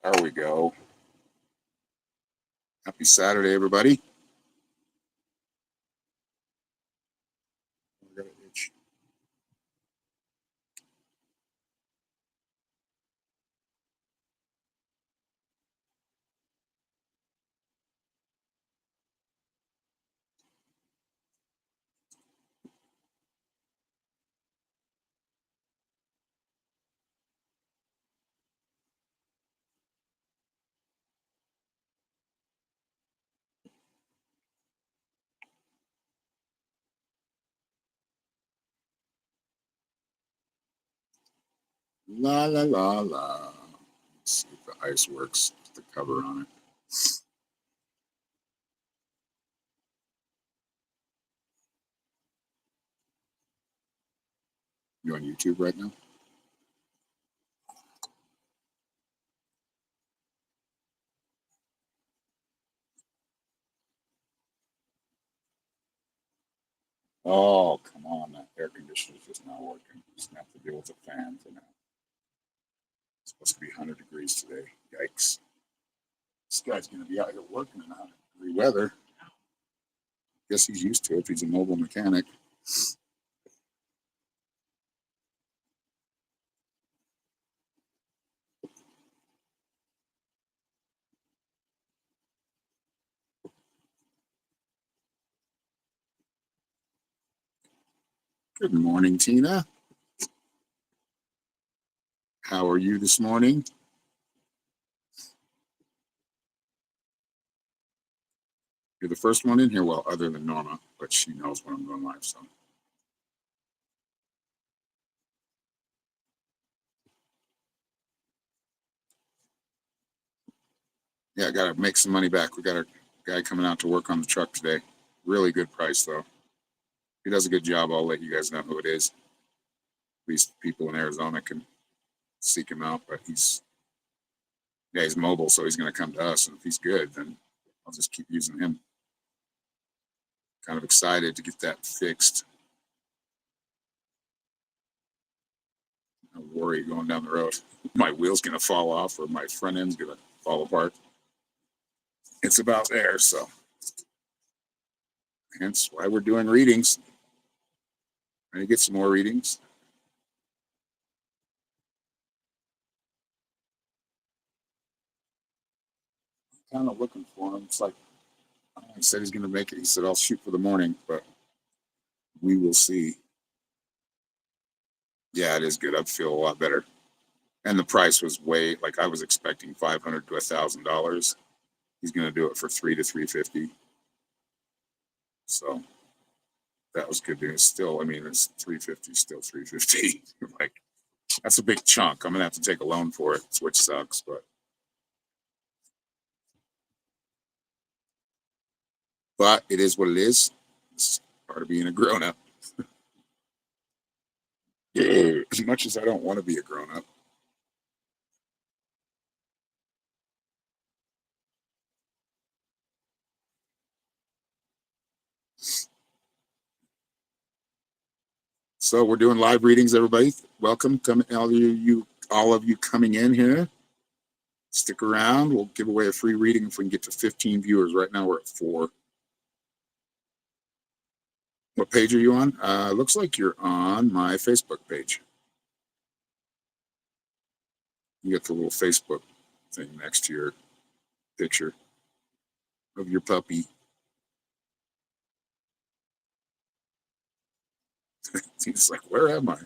There we go. Happy Saturday, everybody. La la la la. Let's see if the ice works. The cover on it. You on YouTube right now? Oh, come on. That air conditioner is just not working. Just have to deal with the fan for now. It's supposed to be 100 degrees today. Yikes. This guy's going to be out here working in 100-degree weather. Guess he's used to it if he's a mobile mechanic. Good morning, Tina. How are you this morning? You're the first one in here, well, other than Norma, but she knows when I'm going live, so. Yeah, I got to make some money back. We got a guy coming out to work on the truck today. Really good price, though. If he does a good job, I'll let you guys know who it is. At least people in Arizona can seek him out, but he's mobile, so he's going to come to us, and if he's good, then I'll just keep using him. Kind of excited to get that fixed. No worry going down the road. My wheel's going to fall off or my front end's going to fall apart. It's about there, so hence why we're doing readings. I'm going to get some more readings. Kind of looking for him. It's like he said he's going to make it. He said, I'll shoot for the morning, but we will see. Yeah, it is good. I feel a lot better. And the price was way, like I was expecting $500 to $1,000. He's going to do it for $300 to $350. So that was good news. Still, I mean, it's $350, still $350. Like, that's a big chunk. I'm going to have to take a loan for it, which sucks, but it is what it is. It's part of being a grown up. As much as I don't want to be a grown up. So we're doing live readings, everybody. Welcome, all of you coming in here. Stick around. We'll give away a free reading if we can get to 15 viewers. Right now we're at 4. What page are you on? Looks like you're on my Facebook page. You get the little Facebook thing next to your picture of your puppy. He's like, where am I?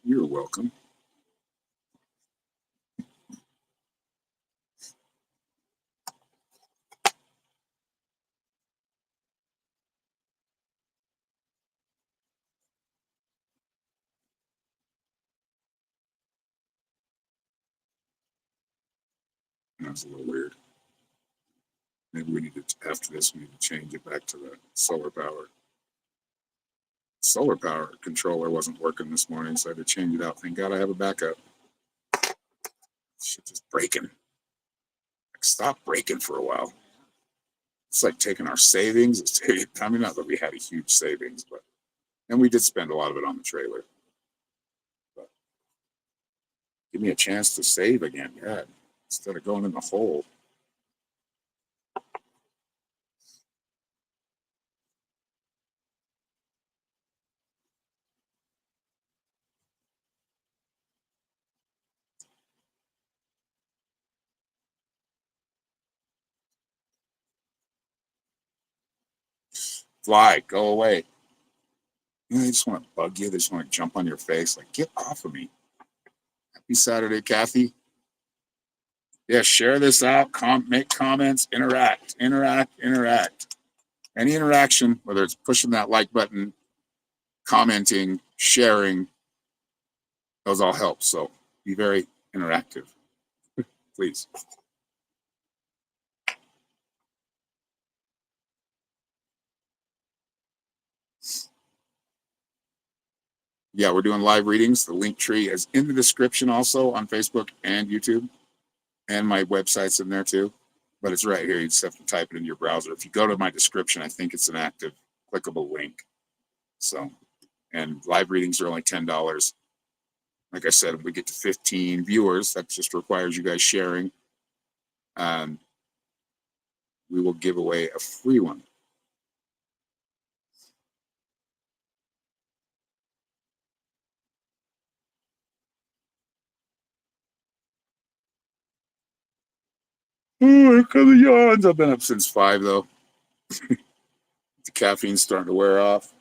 You're welcome. That's a little weird. Maybe we need to, after this, we need to change it back to the solar power. Solar power controller wasn't working this morning, so I had to change it out. Thank God I have a backup. Shit just breaking. Like, stop breaking for a while. It's like taking our savings. I mean, not that we had a huge savings, but and we did spend a lot of it on the trailer. But give me a chance to save again, God, instead of going in the hole. Fly, go away. You know, they just want to bug you. They just want to jump on your face. Like, get off of me. Happy Saturday, Kathy. Yeah, share this out. Make comments. Interact. Any interaction, whether it's pushing that like button, commenting, sharing, those all help. So be very interactive, please. Yeah, we're doing live readings. The Linktree is in the description also on Facebook and YouTube. And my website's in there too. But it's right here. You just have to type it in your browser. If you go to my description, I think it's an active clickable link. So, and live readings are only $10. Like I said, if we get to 15 viewers, that just requires you guys sharing. We will give away a free one. Oh, here come the yawns. I've been up since 5 though. The caffeine's starting to wear off.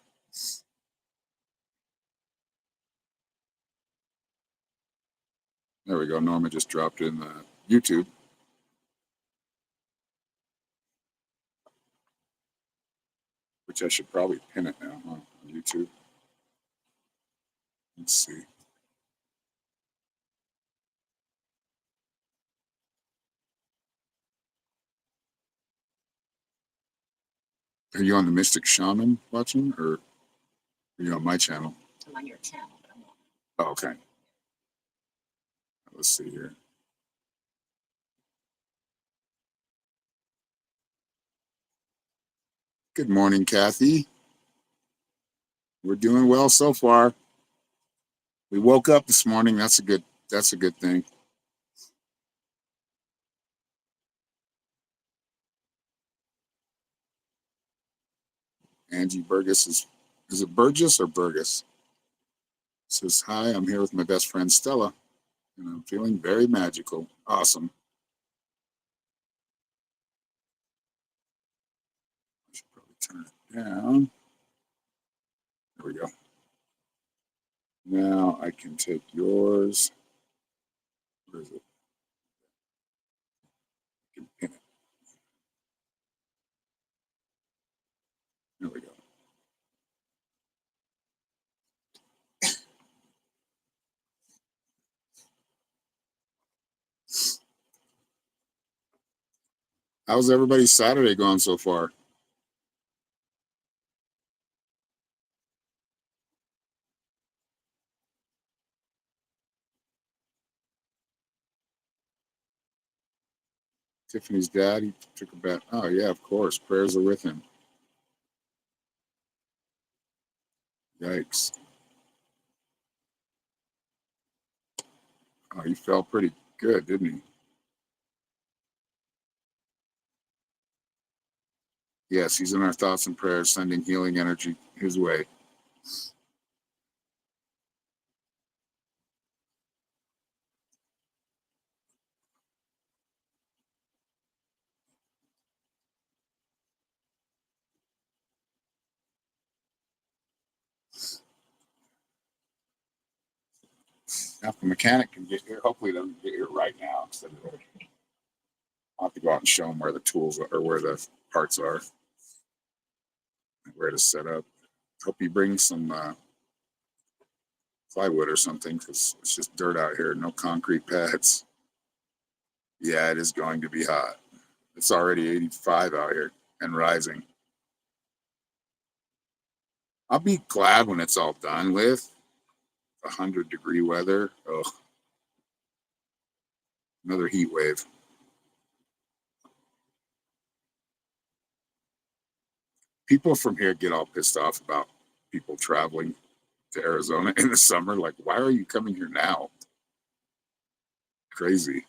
There we go. Norma just dropped in YouTube. Which I should probably pin it now, huh? On YouTube. Let's see. Are you on the Mystic Shaman watching, or are you on my channel? I'm on your channel. Oh, okay. Let's see here. Good morning, Kathy. We're doing well so far. We woke up this morning. That's a good thing. Angie Burgess is it Burgess or Burgess? Says, hi, I'm here with my best friend Stella, and I'm feeling very magical. Awesome. I should probably turn it down. There we go. Now I can take yours. Where is it? I can pin it. There we go. How's everybody's Saturday going so far? Tiffany's dad, he took a bet. Oh, yeah, of course. Prayers are with him. Yikes. Oh, he fell pretty good, didn't he? Yes, he's in our thoughts and prayers, sending healing energy his way. Now, if the mechanic can get here, hopefully he doesn't get here right now. I'll have to go out and show him where the tools are, or where the parts are, where to set up. Hope he brings some plywood or something, because it's just dirt out here, no concrete pads. Yeah, it is going to be hot. It's already 85 out here and rising. I'll be glad when it's all done with. 100-degree weather. Oh, another heat wave. People from here get all pissed off about people traveling to Arizona in the summer. Like, why are you coming here now? Crazy.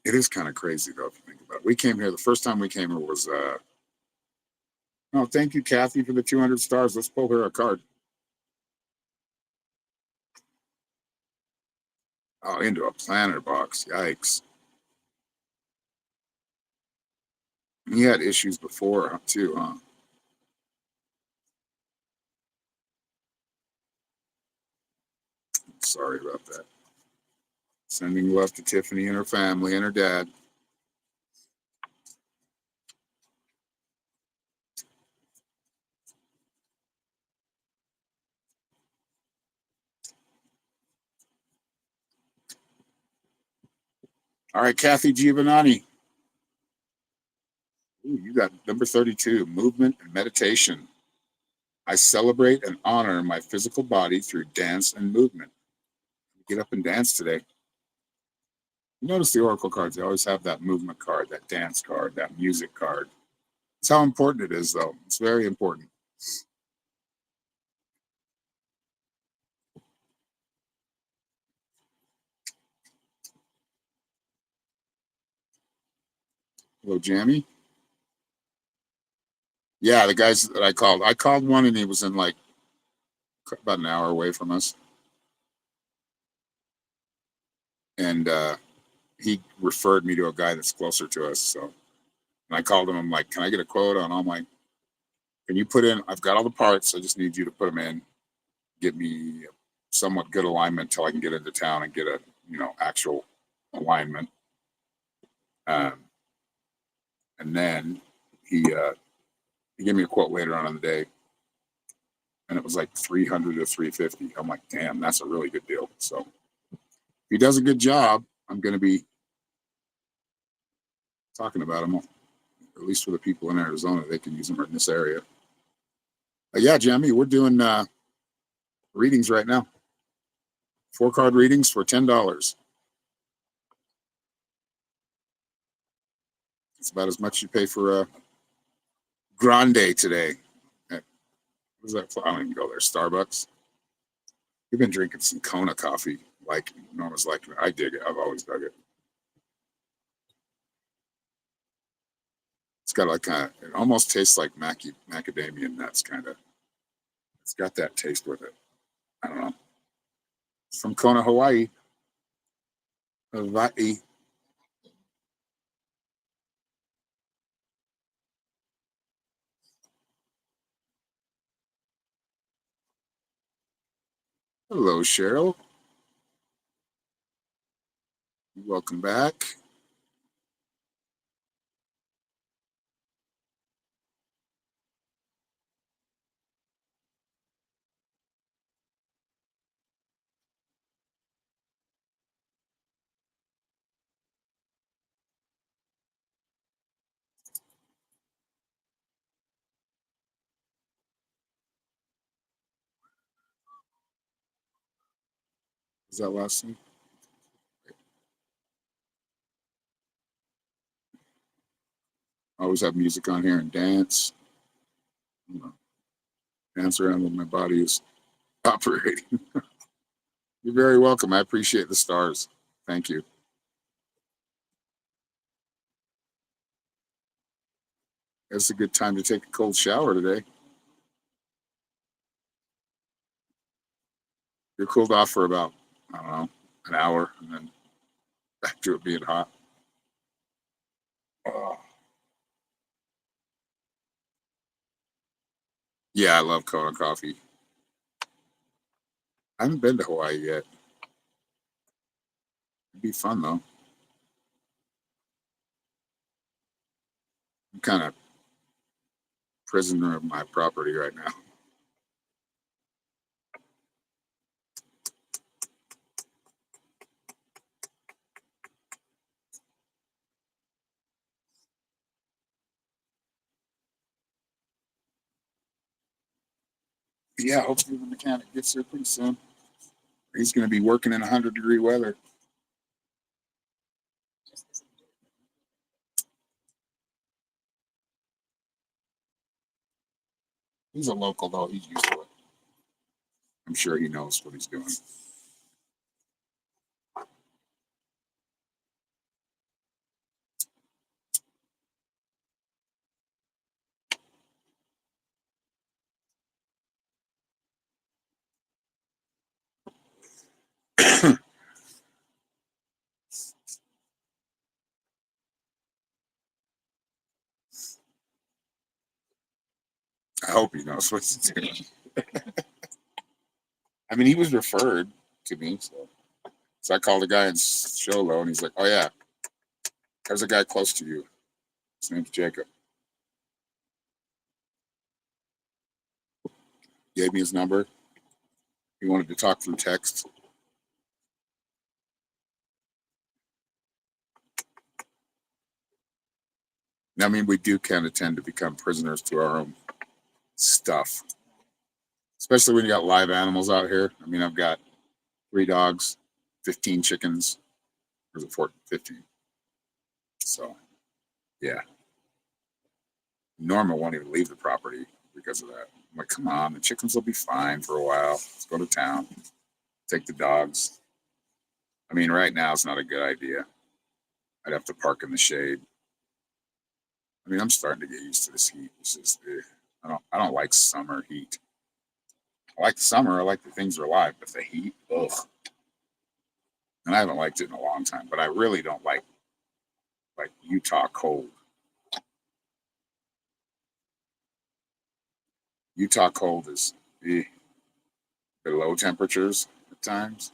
It is kind of crazy though, if you think about it. We came here, the first time we came here was oh, thank you, Kathy, for the 200 stars. Let's pull her a card. Oh, into a planter box. Yikes. He had issues before too, huh? Sorry about that. Sending love to Tiffany and her family and her dad. All right, Kathy Giovanni. Ooh, you got number 32, movement and meditation. I celebrate and honor my physical body through dance and movement. Get up and dance today. You notice the Oracle cards, they always have that movement card, that dance card, that music card. It's how important it is, though. It's very important. Hello, Jammy. Yeah, the guys that I called one and he was in like about an hour away from us. And he referred me to a guy that's closer to us. So, and I called him. I'm like, can I get a quote on all my, can you put in, I've got all the parts. I just need you to put them in, get me somewhat good alignment till I can get into town and get a, actual alignment. And then he gave me a quote later on in the day, and it was like 300 to 350. I'm like, damn, that's a really good deal. So if he does a good job, I'm going to be talking about him, at least for the people in Arizona. They can use them in this area. Yeah, Jamie, we're doing readings right now. 4-card readings for $10. It's about as much you pay for a grande today. What is that? I don't even go there. Starbucks. We've been drinking some Kona coffee. Like Norma's like, I dig it. I've always dug it. It's got like it almost tastes like macadamia nuts, kind of. It's got that taste with it. I don't know. It's from Kona, Hawaii. Hawaii. Hello, Cheryl. Welcome back. Is that last thing? I always have music on here and dance. You know, dance around when my body is operating. You're very welcome. I appreciate the stars. Thank you. It's a good time to take a cold shower today. You're cooled off for about, I don't know, an hour and then back to it being hot. Oh. Yeah, I love Kona coffee. I haven't been to Hawaii yet. It'd be fun though. I'm kind of prisoner of my property right now. Yeah, hopefully the mechanic gets there pretty soon. He's going to be working in 100-degree weather. He's a local, though. He's used to it. I'm sure he knows what he's doing. I hope he knows what he's doing. I mean, he was referred to me, so I called a guy in Sholo, and he's like, "Oh yeah, there's a guy close to you. His name's Jacob." Gave me his number. He wanted to talk through text. I mean, we do kind of tend to become prisoners to our own stuff, especially when you got live animals out here. I mean, I've got 3 dogs, 15 chickens. Or is it 14, 15? So, yeah. Norma won't even leave the property because of that. I'm like, come on, the chickens will be fine for a while. Let's go to town. Take the dogs. I mean, right now it's not a good idea. I'd have to park in the shade. I mean, I'm starting to get used to this heat. It's just, I don't like summer heat. I like the summer. I like the things are alive, but the heat, ugh. And I haven't liked it in a long time. But I really don't like Utah cold. Utah cold is below temperatures at times.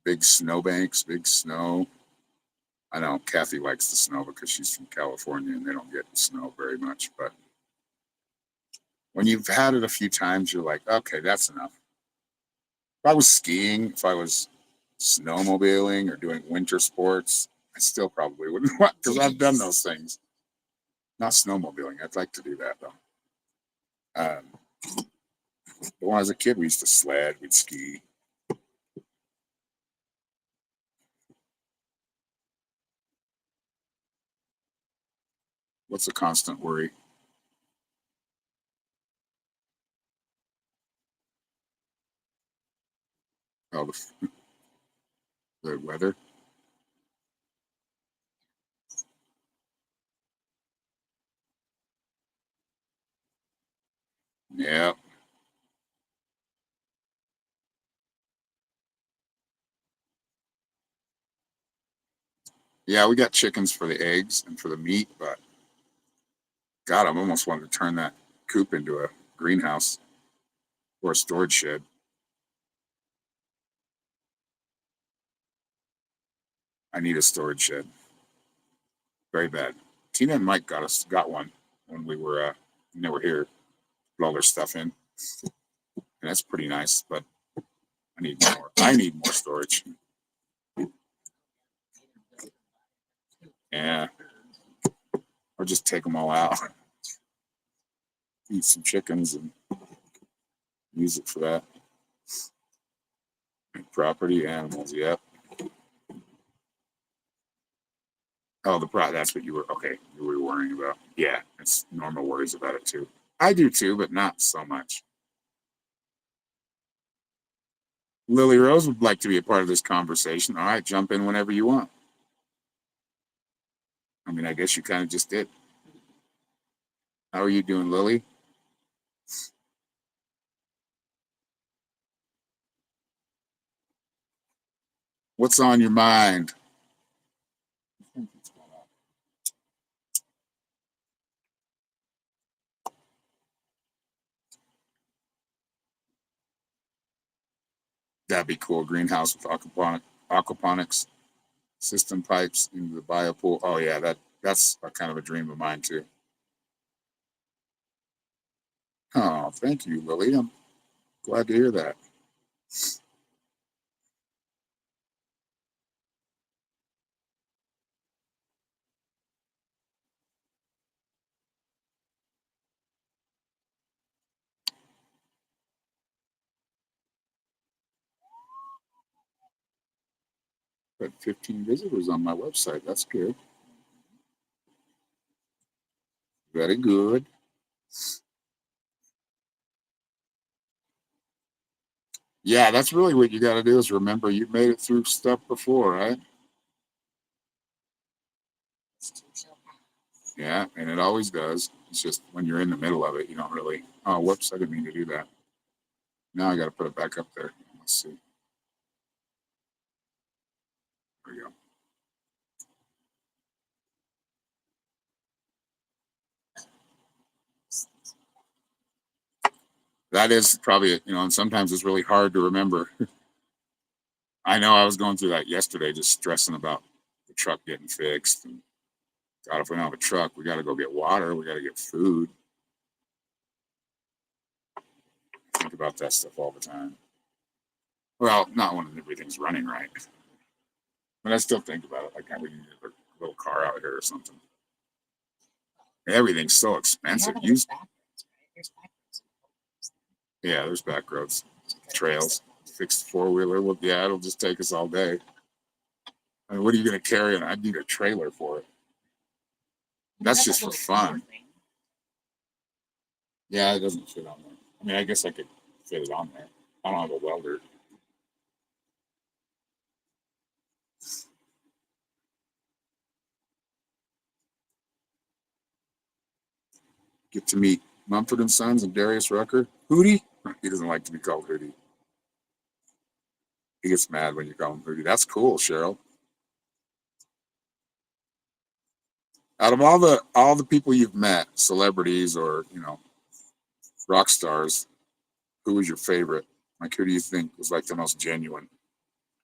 Big snowbanks, big snow. I know Kathy likes the snow because she's from California and they don't get snow very much. But when you've had it a few times, you're like, okay, that's enough. If I was skiing, if I was snowmobiling or doing winter sports, I still probably wouldn't want because I've done those things. Not snowmobiling. I'd like to do that though. But when I was a kid, we used to sled, we'd ski. What's a constant worry? Oh, the weather. Yeah. Yeah, we got chickens for the eggs and for the meat, but God, I'm almost wanting to turn that coop into a greenhouse or a storage shed. I need a storage shed very bad. Tina and Mike got one when they were here, put all their stuff in, and that's pretty nice. But I need more. I need more storage. Yeah, or just take them all out, eat some chickens, and use it for that. Property animals. Yep. Oh, that's what you were. Okay, you were worrying about. Yeah, it's normal worries about it too. I do too, but not so much. Lily Rose would like to be a part of this conversation. All right, jump in whenever you want. I mean, I guess you kind of just did. How are you doing, Lily? What's on your mind? That'd be cool. Greenhouse with aquaponics system pipes into the biopool. Oh yeah, that's a kind of a dream of mine too. Oh, thank you, Lily. I'm glad to hear that. Got 15 visitors on my website. That's good. Very good. Yeah, that's really what you got to do is remember you made it through stuff before, right? Yeah, and it always does. It's just when you're in the middle of it, you don't really. Oh, whoops! I didn't mean to do that. Now I got to put it back up there. Let's see. There we go. That is probably, and sometimes it's really hard to remember. I know I was going through that yesterday, just stressing about the truck getting fixed. And God, if we don't have a truck, we got to go get water. We got to get food. Think about that stuff all the time. Well, not when everything's running right, but I still think about it. Like, we need a little car out here or something. Everything's so expensive. Yeah, there's back roads, trails, fixed four-wheeler. Well, yeah, it'll just take us all day. I mean, what are you going to carry? And I need a trailer for it. That's just for fun. Yeah, it doesn't fit on there. I mean, I guess I could fit it on there. I don't have a welder. Get to meet Mumford and Sons and Darius Rucker. Hootie? He doesn't like to be called Hootie. He gets mad when you call him Hootie. That's cool, Cheryl. Out of all the people you've met, celebrities or rock stars, who was your favorite? Like, who do you think was like the most genuine?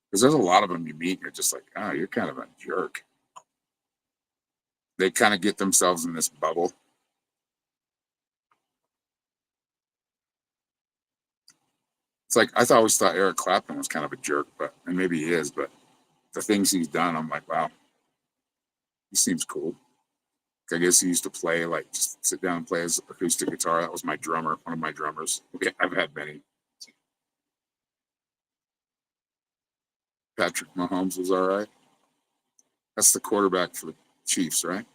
Because there's a lot of them you meet, and you're just like, oh, you're kind of a jerk. They kind of get themselves in this bubble. It's like I always thought Eric Clapton was kind of a jerk, and maybe he is, but the things he's done, I'm like, wow, he seems cool. I guess he used to play, like, just sit down and play his acoustic guitar. That was my drummer, one of my drummers. Yeah, I've had many. Patrick Mahomes was all right. That's the quarterback for the Chiefs, right?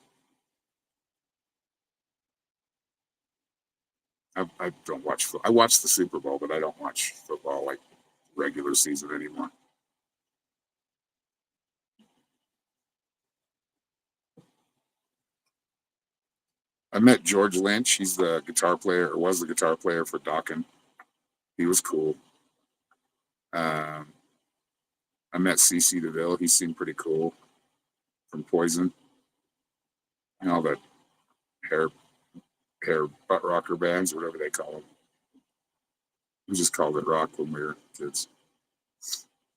I don't watch football. I watch the Super Bowl, but I don't watch football like regular season anymore. I met George Lynch. He's the guitar player, or was the guitar player for Dokken. He was cool. Um, I met CC DeVille. He seemed pretty cool from Poison. All the hair butt rocker bands, or whatever they call them. We just called it rock when we were kids,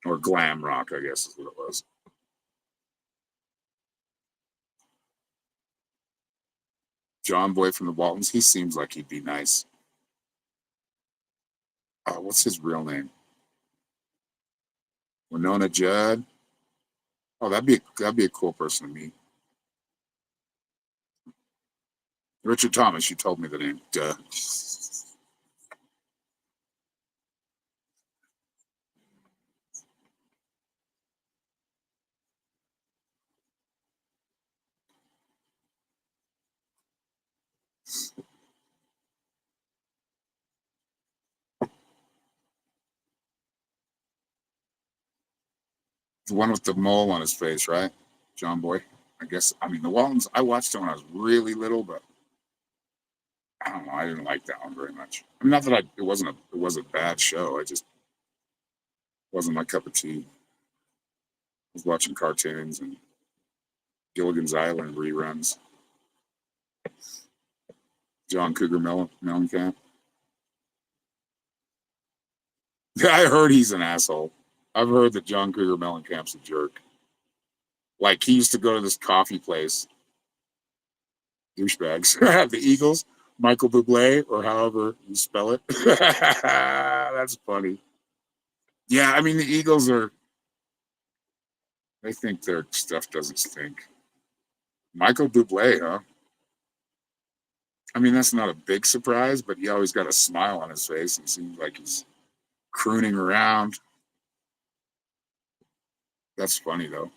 or glam rock, I guess is what it was. John Boy from the Waltons. He seems like he'd be nice. What's his real name? Winona Judd. Oh, that'd be a cool person to meet. Richard Thomas. You told me the name. Duh. The one with the mole on his face, right? John Boy. I guess. I mean, the Waltons. I watched it when I was really little, but I don't know. I didn't like that one very much. I mean, not that it was a bad show. I just wasn't my cup of tea. I was watching cartoons and Gilligan's Island reruns. John Cougar Mellencamp. I heard he's an asshole. I've heard that John Cougar Mellencamp's a jerk. Like, he used to go to this coffee place, douchebags, the Eagles, Michael Bublé, or however you spell it. That's funny. Yeah, I mean, the Eagles they think their stuff doesn't stink. Michael Bublé, huh? I mean, that's not a big surprise, but he always got a smile on his face and seems like he's crooning around. That's funny though.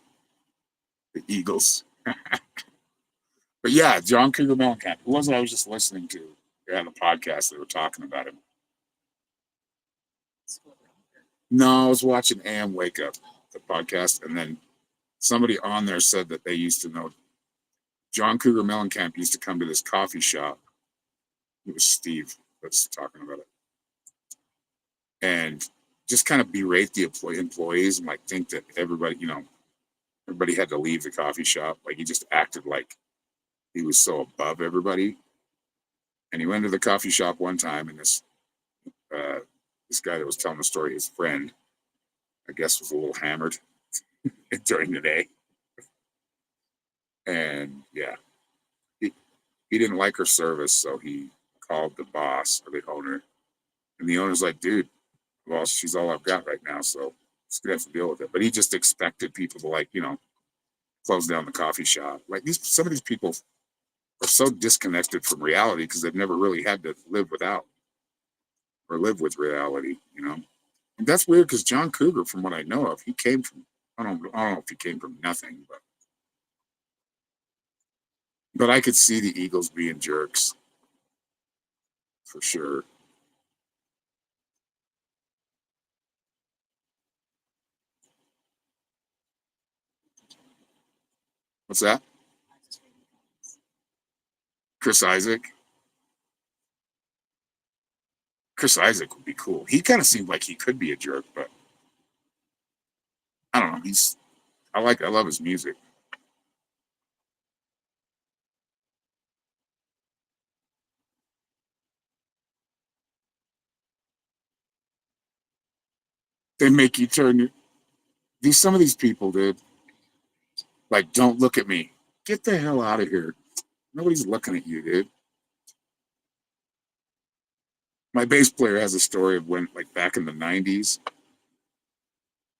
The Eagles. But yeah, John Cougar Mellencamp. Who was it I was just listening to? They had a podcast. They were talking about him. No, I was watching AM Wake Up, the podcast, and then somebody on there said that they used to know John Cougar Mellencamp used to come to this coffee shop. It was Steve that's talking about it. And just kind of berate the employees and like think that everybody, everybody had to leave the coffee shop. Like he just acted like he was so above everybody. And he went to the coffee shop one time, and this guy that was telling the story, his friend, I guess, was a little hammered during the day. And yeah, he didn't like her service, so he called the boss or the owner. And the owner's like, dude, well, she's all I've got right now, so just gonna have to deal with it. But he just expected people to close down the coffee shop. Like some of these people are so disconnected from reality because they've never really had to live without or live with reality. And that's weird because John Cougar, from what I know of, he came from I don't know if he came from nothing, but I could see the Eagles being jerks for sure. What's that? Chris Isaac. Chris Isaac would be cool. He kind of seemed like he could be a jerk, but I don't know. I love his music. They make you turn your some of these people, dude. Like, don't look at me. Get the hell out of here. Nobody's looking at you, dude. My bass player has a story of when, like, back in the '90s.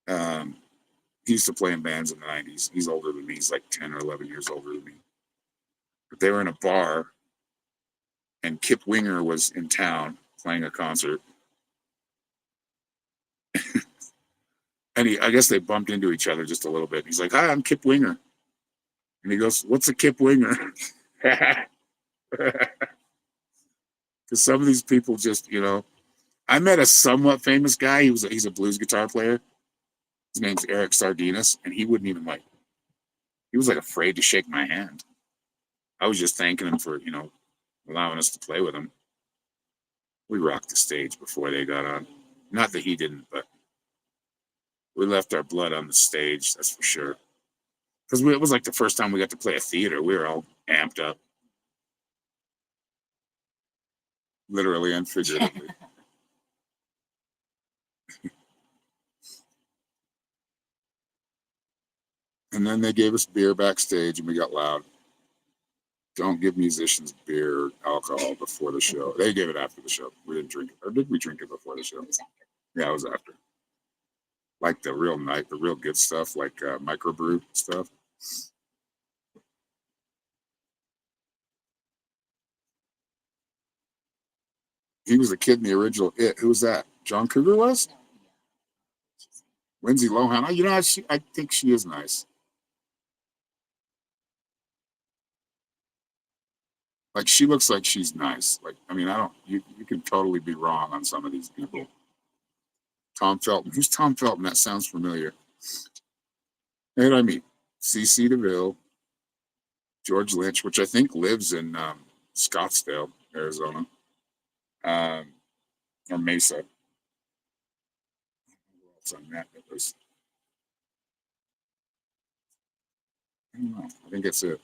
Um, he used to play in bands in the '90s. He's older than me. He's like 10 or 11 years older than me. But they were in a bar, and Kip Winger was in town playing a concert. And I guess they bumped into each other just a little bit. He's like, "Hi, I'm Kip Winger." And he goes, "What's a Kip Winger?" Because some of these people just. I met a somewhat famous guy. He's a blues guitar player. His name's Eric Sardinas, and he wouldn't even he was like afraid to shake my hand. I was just thanking him for allowing us to play with him. We rocked the stage before they got on. Not that he didn't, but we left our blood on the stage. That's for sure. Because it was like the first time we got to play a theater. We were all amped up, literally and figuratively. And then they gave us beer backstage, and we got loud. Don't give musicians beer, alcohol before the show. They gave it after the show. We didn't drink it, or did we drink it before the show? Yeah, it was after. Like the real good stuff, like microbrew stuff. He was the kid in the original It. Who was that? John Cougar was? Lindsay Lohan. I think she is nice. Like she looks like she's nice. Like I don't. You can totally be wrong on some of these people. Tom Felton. Who's Tom Felton? That sounds familiar. And I mean, CC DeVille, George Lynch, which I think lives in Scottsdale, Arizona, um, or Mesa. What's on that? I don't know. I think that's it.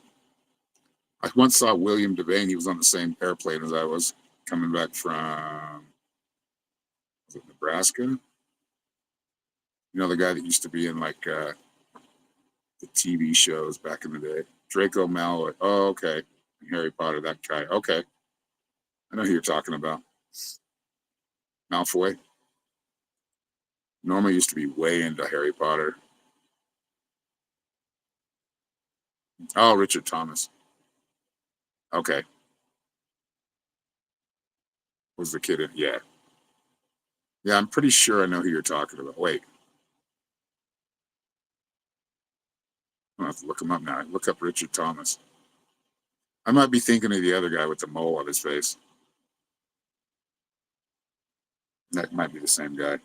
I once saw William Devane. He was on the same airplane as I was coming back from, was it Nebraska? The guy that used to be in like the TV shows back in the day. Draco Malloy. Oh, okay. Harry Potter, that guy. Okay. I know who you're talking about. Malfoy. Norma used to be way into Harry Potter. Oh, Richard Thomas. Okay. Was the kid in? Yeah. Yeah, I'm pretty sure I know who you're talking about. Wait. I'll have to look him up now. Look up Richard Thomas. I might be thinking of the other guy with the mole on his face. That might be the same guy.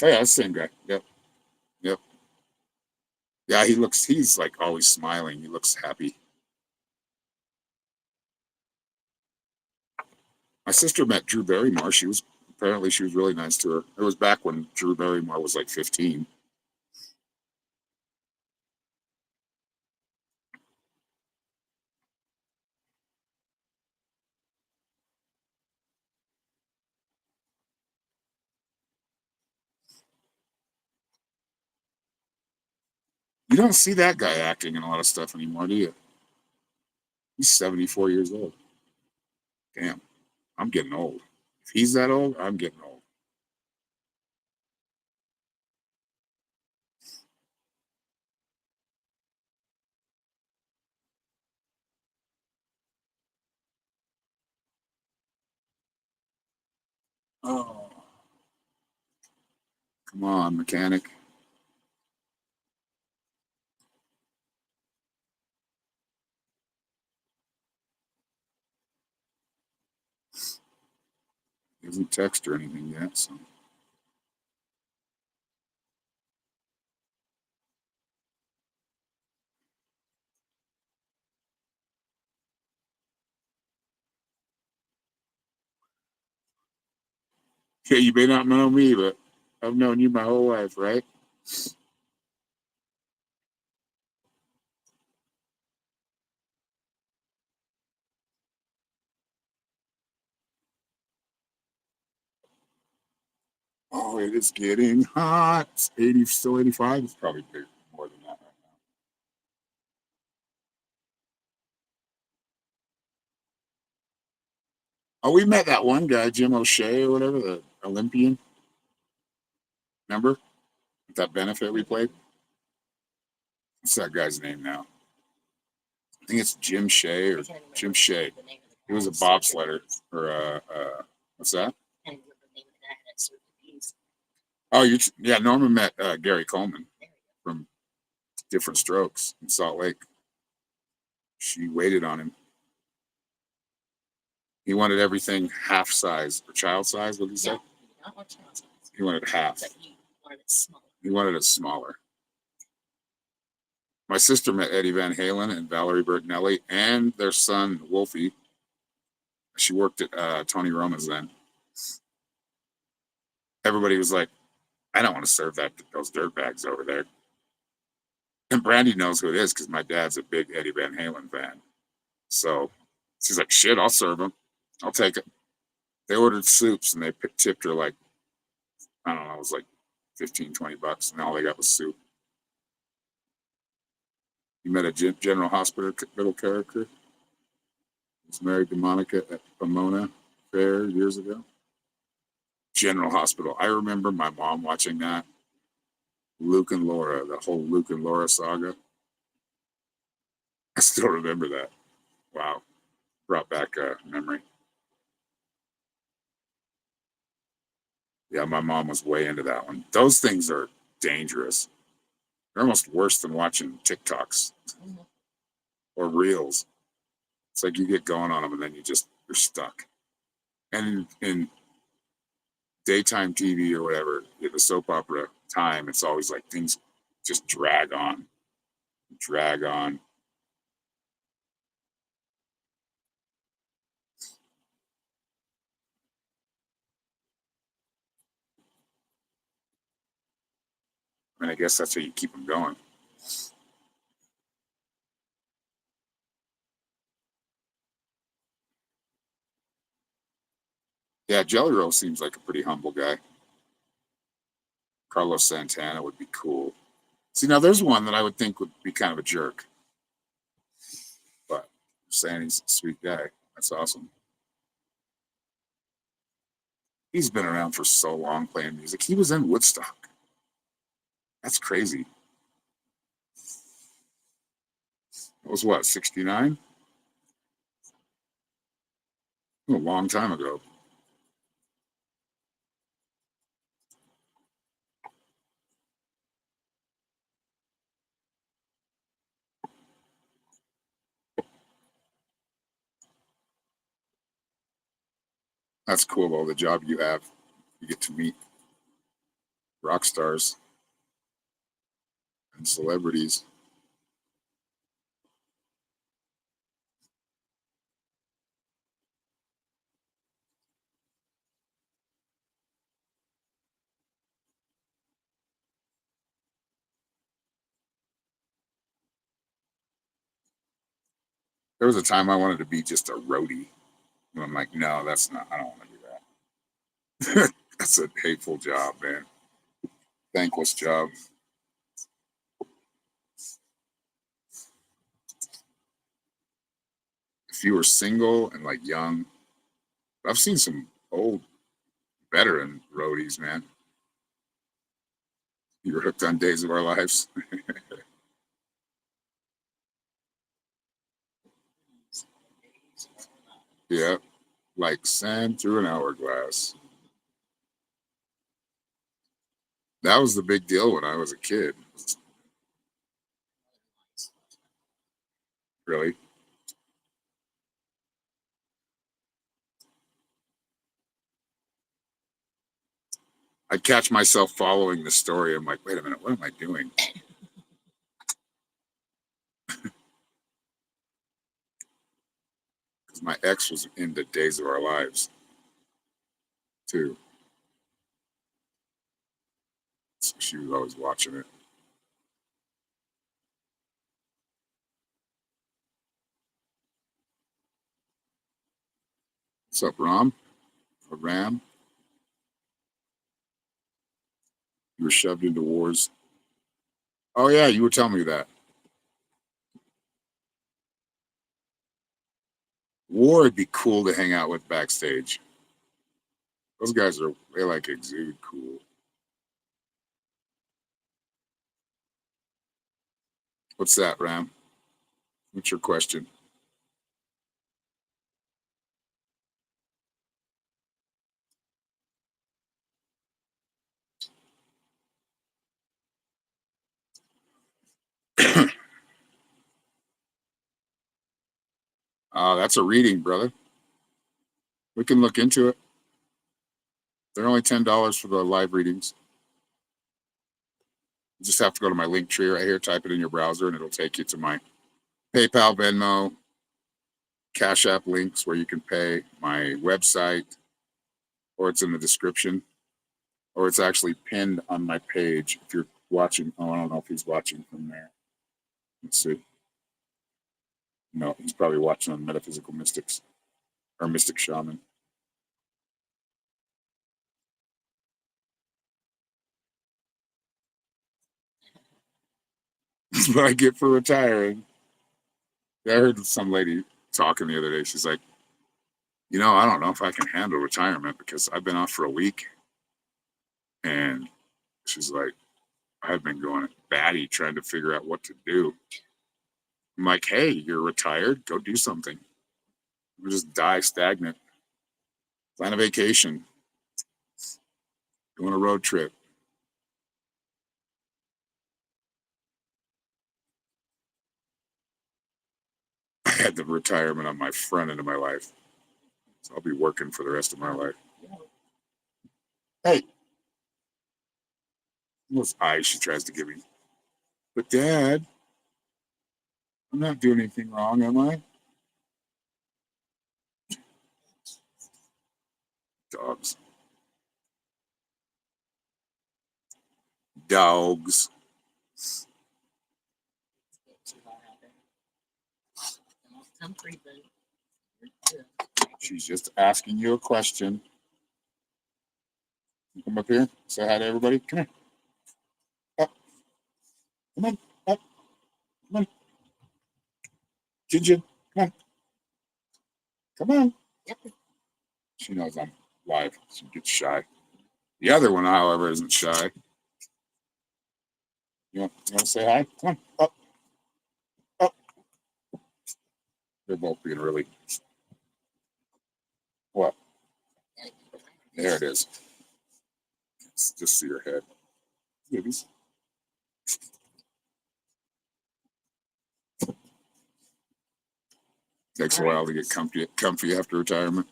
Oh yeah, that's the same guy. Yep. Yep. Yeah, he's like always smiling. He looks happy. My sister met Drew Barrymore. She was really nice to her. It was back when Drew Barrymore was like 15. You don't see that guy acting in a lot of stuff anymore, do you? He's 74 years old. Damn, I'm getting old. If he's that old, I'm getting old. Oh, come on, mechanic. He hasn't texted or anything yet, so. Yeah, you may not know me, but I've known you my whole life, right? Oh, it is getting hot. It's 80, still 85. It's probably big, more than that right now. Oh, we met that one guy, Jim O'Shea or whatever, the Olympian. Remember that benefit we played? What's that guy's name now? I think it's Jim Shea or Jim Shea. He was a bobsledder or what's that? Oh, yeah. Norman met Gary Coleman from Different Strokes in Salt Lake. She waited on him. He wanted everything half size or child size. What did he say? He wanted half. He wanted it smaller. My sister met Eddie Van Halen and Valerie Bertinelli and their son Wolfie. She worked at Tony Roma's then. Everybody was like, I don't want to serve those dirtbags over there. And Brandy knows who it is because my dad's a big Eddie Van Halen fan. So she's like, shit, I'll serve them. I'll take it. They ordered soups and they tipped her like, I don't know, it was like 15, $20. And all they got was soup. You met a General Hospital little character. He was married to Monica at Pomona Fair years ago. General Hospital. I remember my mom watching that. Luke and Laura, the whole Luke and Laura saga. I still remember that. Wow. Brought back a memory. Yeah, my mom was way into that one. Those things are dangerous. They're almost worse than watching TikToks or Reels. It's like you get going on them and then you're stuck. And in daytime TV or whatever, the soap opera time, it's always like things just drag on, drag on. And I guess that's how you keep them going. Yeah, Jelly Roll seems like a pretty humble guy. Carlos Santana would be cool. See, now there's one that I would think would be kind of a jerk, but I'm saying he's a sweet guy. That's awesome. He's been around for so long playing music. He was in Woodstock. That's crazy. It was what, 69? A long time ago. That's cool about the job you have. You get to meet rock stars and celebrities. There was a time I wanted to be just a roadie. And I'm like, no, that's not, I don't want to do that. That's a hateful job, man. Thankless job. If you were single and like young, I've seen some old veteran roadies, man. You were hooked on Days of Our Lives. Yeah, like sand through an hourglass. That was the big deal when I was a kid. Really, I'd catch myself following the story. I'm like, wait a minute, what am I doing? Because my ex was into Days of Our Lives too. So she was always watching it. What's up, Ram? Or Ram? You were shoved into wars. Oh yeah, you were telling me that. War would be cool to hang out with backstage. Those guys are they like exude cool. What's that, Ram? What's your question? That's a reading, brother. We can look into it. They're only $10 for the live readings. You just have to go to my Linktree right here, type it in your browser, and it'll take you to my PayPal, Venmo, Cash App links where you can pay, my website, or it's in the description, or it's actually pinned on my page. If you're watching, oh, I don't know if he's watching from there. Let's see. No, he's probably watching on Metaphysical Mystics or Mystic Shaman. That's what I get for retiring. I heard some lady talking the other day. She's like, I don't know if I can handle retirement because I've been off for a week. And she's like, I've been going batty trying to figure out what to do. I'm like, hey, you're retired. Go do something. We'll just die stagnant. Plan a vacation. Go on a road trip. I had the retirement on my front end of my life. So I'll be working for the rest of my life. Hey, those eyes she tries to give me. But Dad, I'm not doing anything wrong, am I? Dogs. Dogs. She's just asking you a question. You come up here. Say hi to everybody. Come here. Up. Come on. Up. Come on. Ginger. Come on. Come on. She knows I'm live. She gets shy. The other one, however, isn't shy. You want to say hi? Come on. Up. Up. They're both being really. What? There it is. Just see her head. Babies. Takes a while to get comfy after retirement.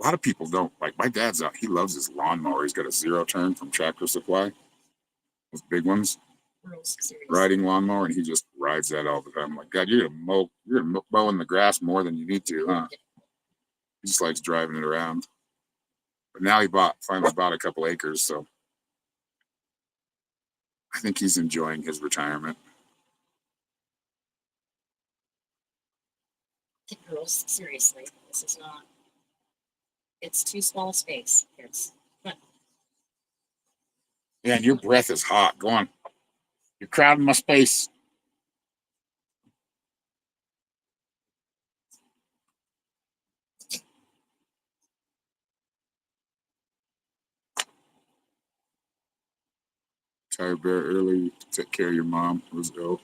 lot of people don't. Like my dad's out. He loves his lawnmower. He's got a 0-turn from Tractor Supply. Those big ones. Riding lawnmower, and he just rides that all the time. I'm like, God, you're gonna mow in the grass more than you need to, huh? He just likes driving it around. But now he finally bought a couple acres, so I think he's enjoying his retirement. Girls, seriously, this is not. It's too small a space, kids. Yeah, and your breath is hot. Go on. You're crowding my space. Retired very early to take care of your mom who was ill.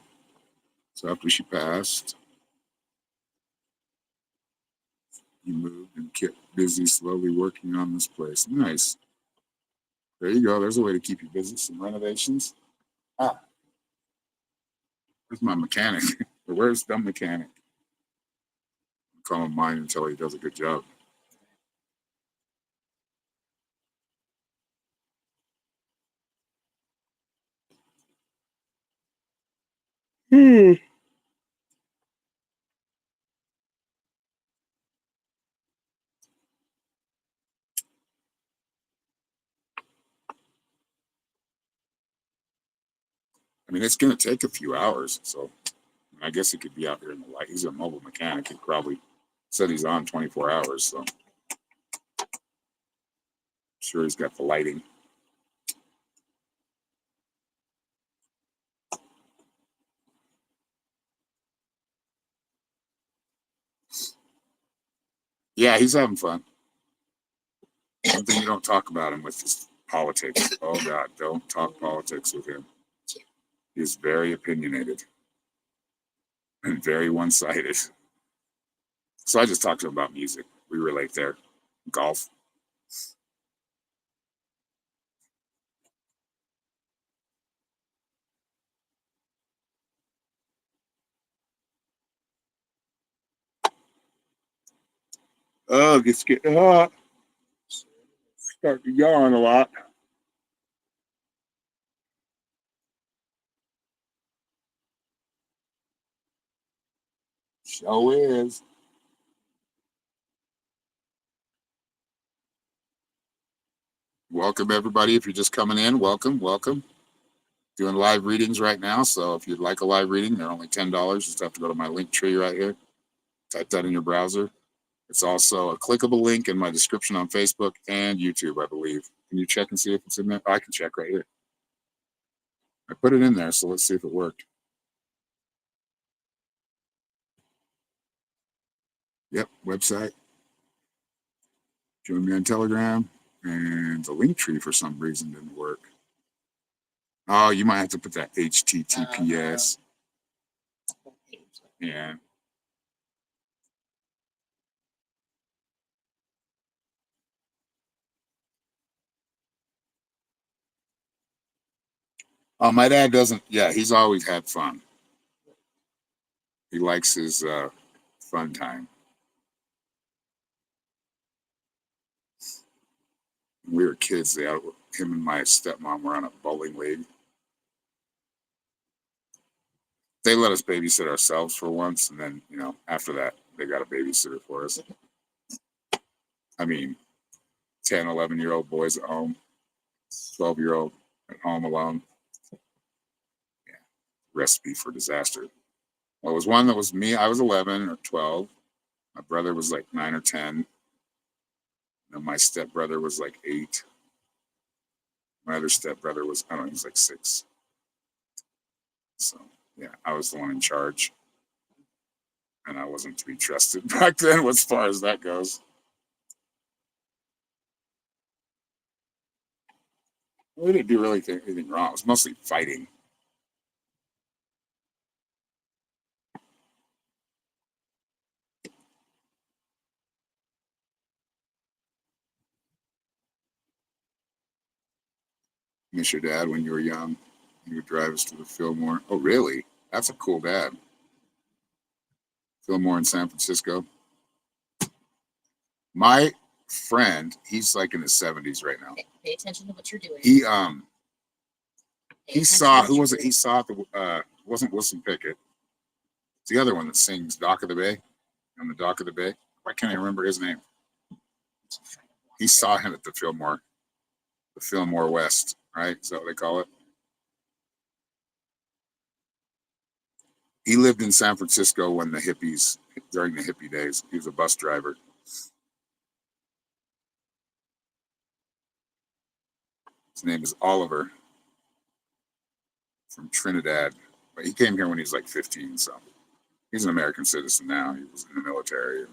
So after she passed, you moved and kept busy slowly working on this place. Nice. There you go. There's a way to keep you busy. Some renovations. Ah, where's my mechanic? Or where's the mechanic? I'll call him mine until he does a good job. I mean, it's going to take a few hours, so I guess he could be out here in the light. He's a mobile mechanic. He probably said he's on 24 hours, so I'm sure he's got the lighting. Yeah, he's having fun. One thing you don't talk about him with is politics. Oh, God, don't talk politics with him. He's very opinionated and very one-sided. So I just talked to him about music. We relate there. Golf. Oh, it's getting hot. Start to yawn a lot. Show is. Welcome, everybody. If you're just coming in, welcome, welcome. Doing live readings right now. So if you'd like a live reading, they're only $10. You just have to go to my Linktree right here. Type that in your browser. It's also a clickable link in my description on Facebook and YouTube, I believe. Can you check and see if it's in there? Oh, I can check right here. I put it in there, so let's see if it worked. Yep, website. Join me on Telegram. And the Linktree for some reason didn't work. Oh, you might have to put that HTTPS. Yeah. Oh, my dad doesn't. Yeah, he's always had fun. He likes his fun time. When we were kids, him and my stepmom were on a bowling league. They let us babysit ourselves for once, and then, after that, they got a babysitter for us. I mean, 10, 11-year-old boys at home, 12-year-old at home alone. Yeah, recipe for disaster. Well, it was one that was me. I was 11 or 12. My brother was like 9 or 10. And my stepbrother was like 8. My other stepbrother was, I don't know, he was like 6. So, yeah, I was the one in charge. And I wasn't to be trusted back then as far as that goes. We didn't do really anything wrong. It was mostly fighting. Miss your dad when you were young. He would drive us to the Fillmore. Oh, really? That's a cool dad. Fillmore in San Francisco. My friend, he's like in his 70s right now. Pay attention to what you're doing. He Pay saw, attention to who what was you're it? He saw the wasn't Wilson Pickett. It's the other one that sings Dock of the Bay, on the Dock of the Bay. Why can't I remember his name? doing. He saw him at the Fillmore West, right? Is that what they call it? He lived in San Francisco during the hippie days. He was a bus driver. His name is Oliver from Trinidad. But he came here when he was like 15, so he's an American citizen now. He was in the military. And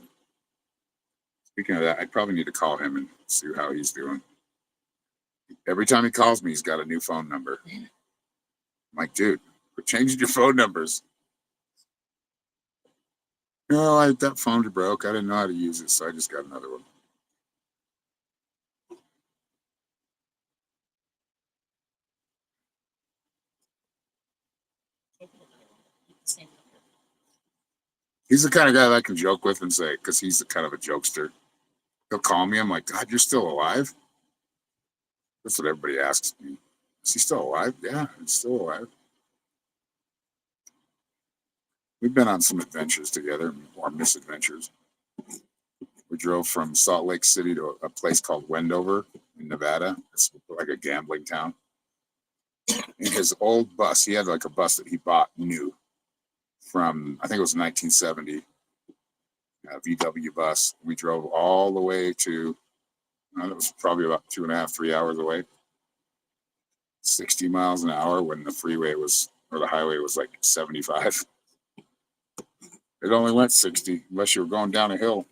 speaking of that, I probably need to call him and see how he's doing. Every time he calls me, he's got a new phone number. I'm like, dude, quit changing your phone numbers. No, that phone broke. I didn't know how to use it, so I just got another one. He's the kind of guy that I can joke with and say, because he's the kind of a jokester. He'll call me. I'm like, God, you're still alive? That's what everybody asks me. Is he still alive? Yeah, he's still alive. We've been on some adventures together, or misadventures. We drove from Salt Lake City to a place called Wendover in Nevada. It's like a gambling town. In his old bus, he had like a bus that he bought new from, I think it was 1970, a VW bus. We drove all the way to, it was probably about 2.5, 3 hours away. 60 miles an hour when the freeway was, or the highway was like 75. It only went 60 unless you were going down a hill.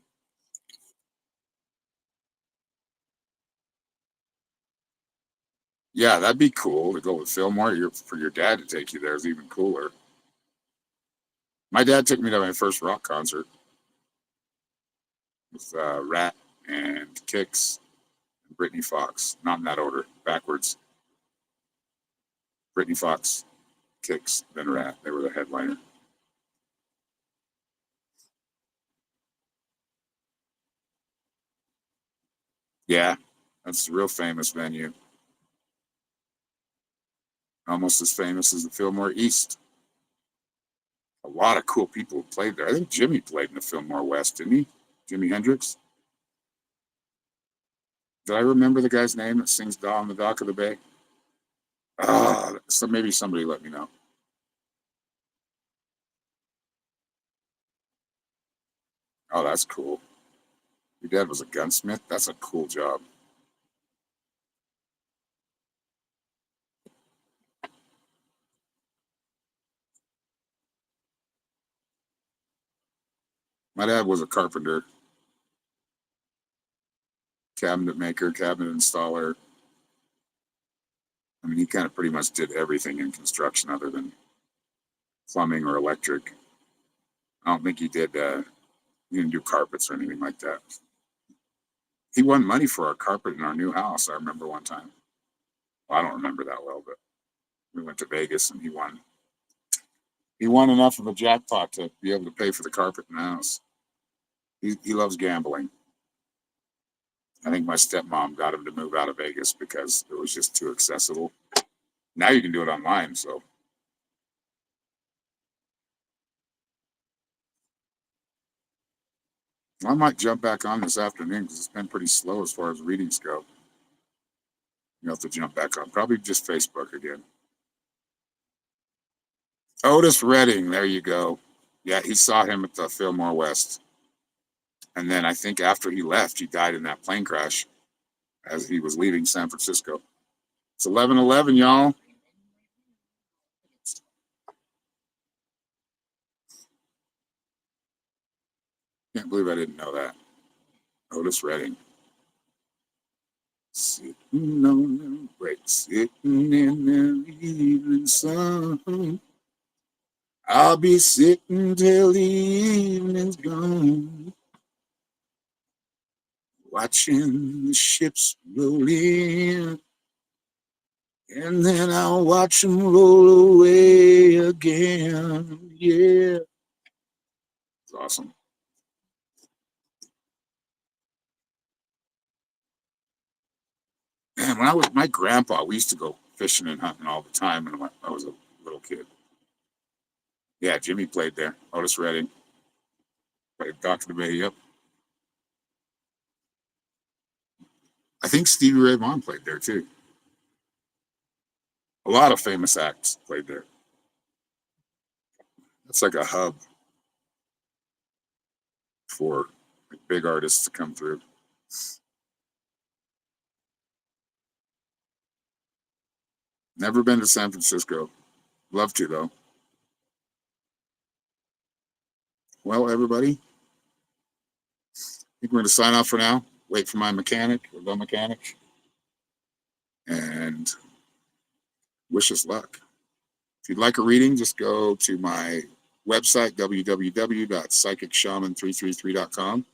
Yeah, that'd be cool to go with Fillmore. For your dad to take you there is even cooler. My dad took me to my first rock concert with Rat and Kix and Brittany Fox. Not in that order, backwards. Brittany Fox, Kix, then Rat. They were the headliner. Yeah, that's a real famous venue. Almost as famous as the Fillmore East. A lot of cool people played there. I think Jimmy played in the Fillmore West, didn't he? Jimi Hendrix. Did I remember the guy's name that sings on the Dock of the Bay? So maybe somebody let me know. Oh, that's cool. Your dad was a gunsmith? That's a cool job. My dad was a carpenter, cabinet maker, cabinet installer. I mean, he kind of pretty much did everything in construction other than plumbing or electric. I don't think he didn't do carpets or anything like that. He won money for our carpet in our new house. I remember one time. Well, I don't remember that well, but we went to Vegas and he won. He won enough of a jackpot to be able to pay for the carpet in the house. He loves gambling. I think my stepmom got him to move out of Vegas because it was just too accessible. Now you can do it online, so. I might jump back on this afternoon because it's been pretty slow as far as readings go. You have to jump back on. Probably just Facebook again. Otis Redding, there you go. Yeah, he saw him at the Fillmore West. And then I think after he left, he died in that plane crash as he was leaving San Francisco. It's 11:11, y'all. Can't believe I didn't know that. Otis Redding. Sitting on the break, sitting in the evening sun. I'll be sitting till the evening's gone, watching the ships roll in, and then I'll watch them roll away again. Yeah. It's awesome. Man, when I was my grandpa, we used to go fishing and hunting all the time when I was a little kid. Yeah, Jimmy played there. Otis Redding played Doctor the Bay. Yep. I think Stevie Ray Vaughan played there too. A lot of famous acts played there. It's like a hub for big artists to come through. Never been to San Francisco. Love to though. Well, everybody, I think we're going to sign off for now. Wait for my mechanic or the mechanic, and wish us luck. If you'd like a reading, just go to my website, www.psychicshaman333.com.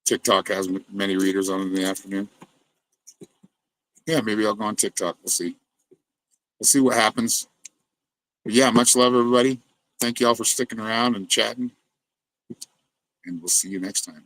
TikTok has many readers on it in the afternoon. Yeah, maybe I'll go on TikTok. We'll see. We'll see what happens. But yeah, much love, everybody. Thank you all for sticking around and chatting. And we'll see you next time.